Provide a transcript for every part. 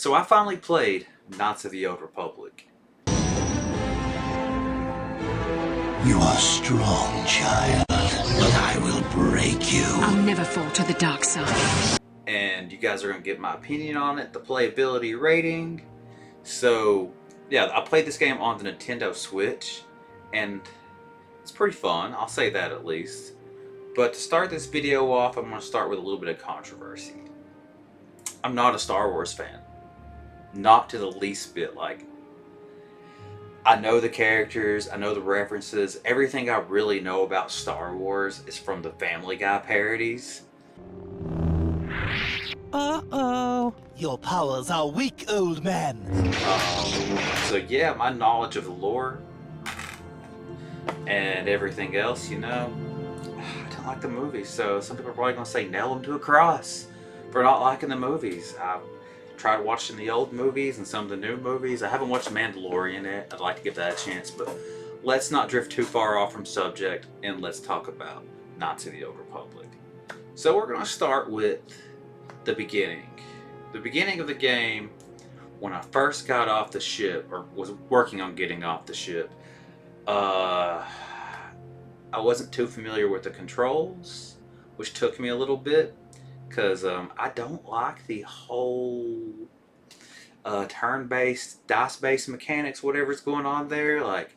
So I finally played Knights of the Old Republic. You are strong, child, but I will break you. I'll never fall to the dark side. And you guys are going to get my opinion on it, the playability rating. So, yeah, I played this game on the Nintendo Switch, and it's pretty fun, I'll say that at least. But to start this video off, I'm going to start with a little bit of controversy. I'm not a Star Wars fan. Not to the least bit. Like, I know the characters, I know the references. Everything I really know about Star Wars is from the Family Guy parodies. Uh-oh. Your powers are weak, old man. So yeah, my knowledge of the lore and everything else, you know, I don't like the movies. So some people are probably going to say nail them to a cross for not liking the movies. I've tried watching the old movies and some of the new movies. I haven't watched Mandalorian yet. I'd like to give that a chance, but let's not drift too far off from subject and let's talk about Knights of the Old Republic. So we're going to start with the beginning. The beginning of the game, when I first got off the ship, or was working on getting off the ship, I wasn't too familiar with the controls, which took me a little bit, because I don't like the whole turn-based, dice-based mechanics, whatever's going on there. Like,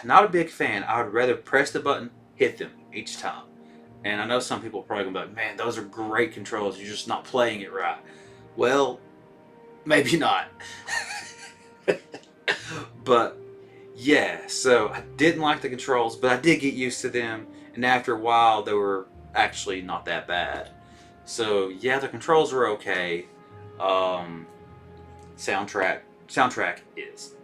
not a big fan. I would rather press the button, hit them each time. And I know some people are probably going to be like, man, those are great controls, you're just not playing it right. Well, maybe not. But yeah, so I didn't like the controls, but I did get used to them, and after a while they were actually not that bad. So yeah, the controls were okay. Soundtrack is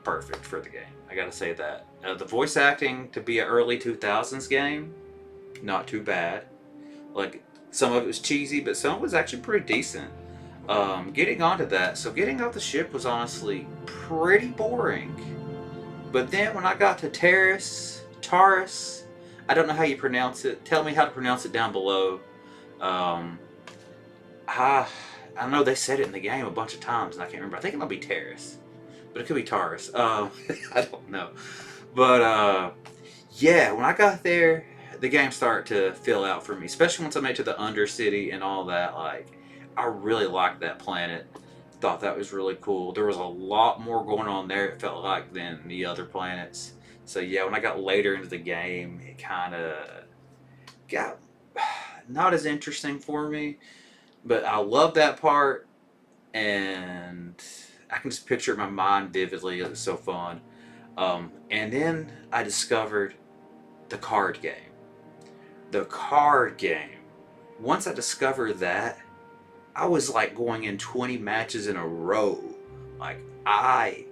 perfect for the game, I gotta say that. The voice acting, to be an early 2000s game, not too bad. Like, some of it was cheesy, but some of it was actually pretty decent. Getting onto that, so getting off the ship was honestly pretty boring. But then when I got to Taris, I don't know how you pronounce it. Tell me how to pronounce it down below. I know they said it in the game a bunch of times, and I can't remember. I think it might be Taris, but it could be Taurus. I don't know. But yeah, when I got there, the game started to fill out for me, especially once I made it to the Undercity and all that. Like, I really liked that planet. Thought that was really cool. There was a lot more going on there, it felt like, than the other planets. So yeah, when I got later into the game, it kind of got not as interesting for me. But I love that part, and I can just picture it in my mind vividly. It was so fun. And then I discovered the card game. The card game. Once I discovered that, I was like going in 20 matches in a row. Like, I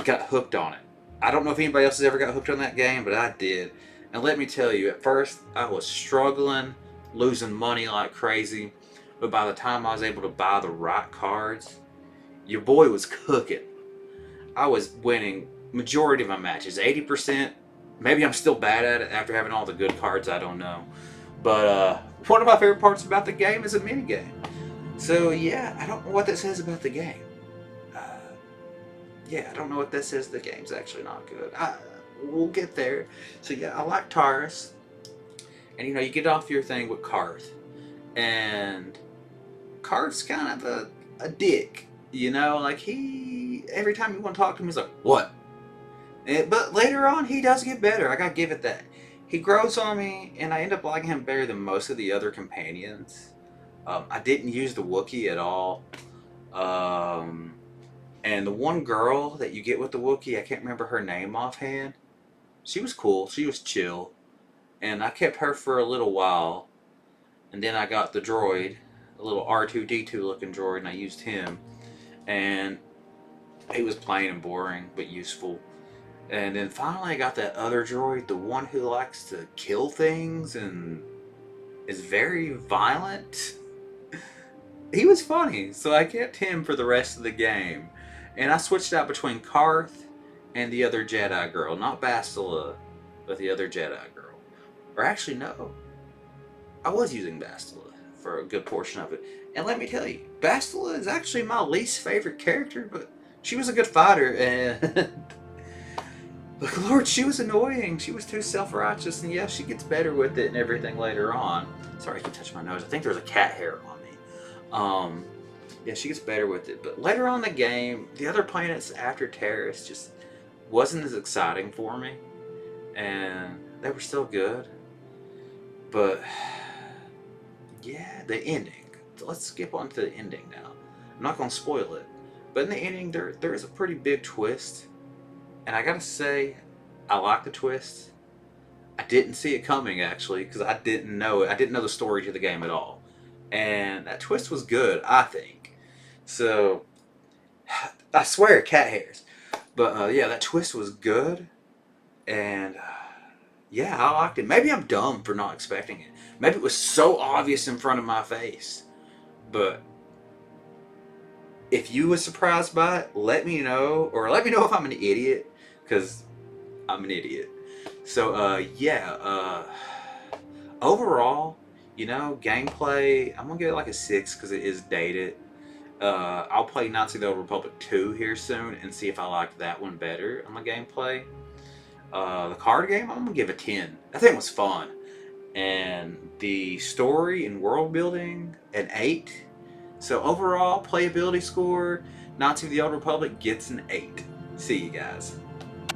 got hooked on it. I don't know if anybody else has ever got hooked on that game, but I did. And let me tell you, at first I was struggling, losing money like crazy. But by the time I was able to buy the right cards, your boy was cooking. I was winning majority of my matches, 80%. Maybe I'm still bad at it after having all the good cards, I don't know. But one of my favorite parts about the game is a minigame. So yeah, I don't know what that says about the game. Yeah, I don't know what that says. The game's actually not good. We'll get there. So yeah, I like Taurus. And you know, you get off your thing with Karth. And Karth's kind of a dick. You know, like, every time you want to talk to him, he's like, what? But later on, he does get better. I gotta give it that. He grows on me, and I end up liking him better than most of the other companions. I didn't use the Wookiee at all. And the one girl that you get with the Wookiee, I can't remember her name offhand. She was cool. She was chill. And I kept her for a little while. And then I got the droid, a little R2-D2 looking droid, and I used him. And he was plain and boring, but useful. And then finally I got that other droid, the one who likes to kill things and is very violent. He was funny, so I kept him for the rest of the game. And I switched out between Karth and the other Jedi girl. Not Bastila, but the other Jedi girl. Or actually, no. I was using Bastila. for a good portion of it. And let me tell you, Bastila is actually my least favorite character, but she was a good fighter, and but Lord, she was annoying. She was too self-righteous, and yeah, she gets better with it and everything later on. Sorry, I can touch my nose. I think there's a cat hair on me. Yeah, she gets better with it, but later on in the game, the other planets after Terrace just wasn't as exciting for me, and they were still good, but yeah, the ending. So let's skip on to the ending now. I'm not going to spoil it, but in the ending, there is a pretty big twist, and I gotta say, I like the twist. I didn't see it coming, actually, because I didn't know it. I didn't know the story to the game at all, and that twist was good, I think. So, I swear, cat hairs. But yeah, that twist was good, and yeah, I liked it. Maybe I'm dumb for not expecting it. Maybe it was so obvious in front of my face. But if you was surprised by it, let me know, or let me know if I'm an idiot, because I'm an idiot. So yeah, overall, you know, gameplay, I'm gonna give it like a 6 because it is dated. I'll play Knights of the Old Republic 2 here soon and see if I like that one better on the gameplay. The card game, I'm gonna give a 10. That thing was fun, and the story and world building, an 8. So overall, playability score, Knights of the Old Republic gets an 8. See you guys.